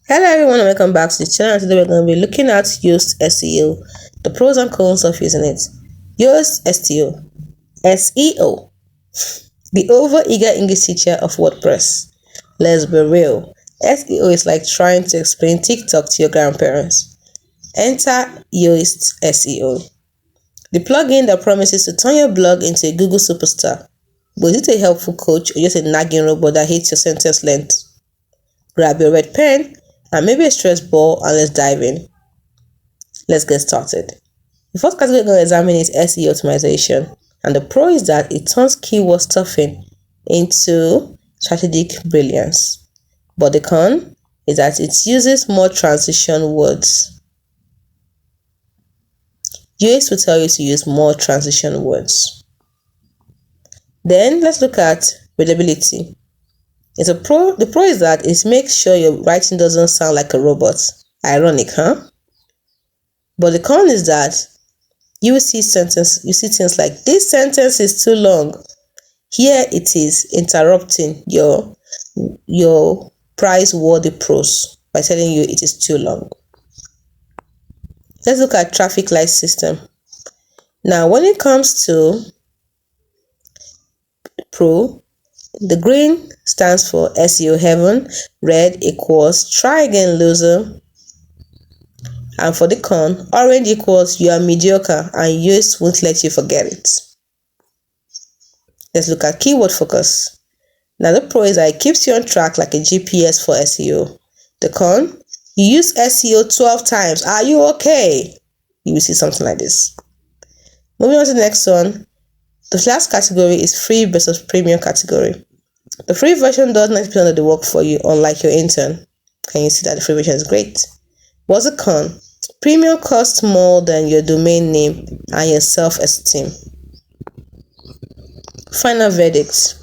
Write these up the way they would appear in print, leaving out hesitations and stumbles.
Hello everyone and welcome back to the channel. Today we're going to be looking at Yoast Seo, the pros and cons of using it. Yoast Seo, SEO, the over-eager English teacher of WordPress. Let's be real. SEO is like trying to explain TikTok to your grandparents. Enter Yoast Seo, the plugin that promises to turn your blog into a Google superstar. But is it a helpful coach or just a nagging robot that hates your sentence length? Grab your red pen and maybe a stress ball and let's dive in. Let's get started. The first category we're going to examine is SEO optimization, and the pro is that it turns keyword stuffing into strategic brilliance. But the con is that it uses more transition words. Yoast will tell you to use more transition words. Then let's look at readability. The pro is that it makes sure your writing doesn't sound like a robot. Ironic, huh? But the con is that you see things like, this sentence is too long. Here it is interrupting your prize-worthy prose by telling you it is too long. Let's look at traffic light system. Now, when it comes to pro, the green stands for SEO heaven, red equals try again loser, and for the con, orange equals you are mediocre and Yoast won't let you forget it. Let's look at keyword focus. Now the pro is that it keeps you on track like a GPS for SEO. The con, you use SEO 12 times. Are you okay? You will see something like this. Moving on to the next one. The last category is free versus premium category. The free version does 90% of the work for you, unlike your intern. Can you see that the free version is great? What's the con? Premium costs more than your domain name and your self-esteem. Final verdict.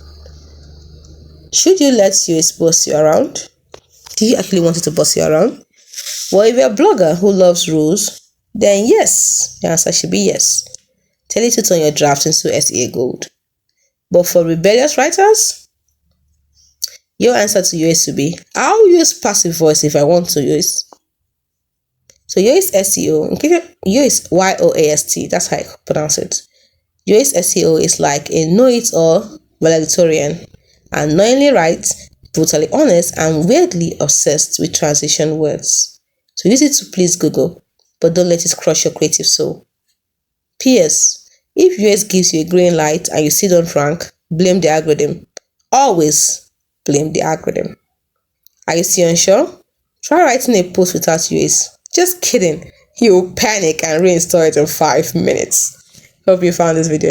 Should you let Yoast boss you around? Do you actually want it to boss you around? Well, if you're a blogger who loves rules, then yes, the answer should be yes. Tell it to turn your draft into SEO gold. But for rebellious writers, your answer to Yoast should be, I'll use passive voice if I want to use. So Yoast Seo, Yoast Yoast, that's how I pronounce it. Yoast Seo is like a know-it-all valedictorian, annoyingly right, brutally honest, and weirdly obsessed with transition words. So use it to please Google, but don't let it crush your creative soul. P.S. If Yoast gives you a green light and you still don't rank, blame the algorithm. Always blame the algorithm. Are you still unsure? Try writing a post without Yoast. Just kidding. You'll panic and reinstall it in 5 minutes. Hope you found this video helpful.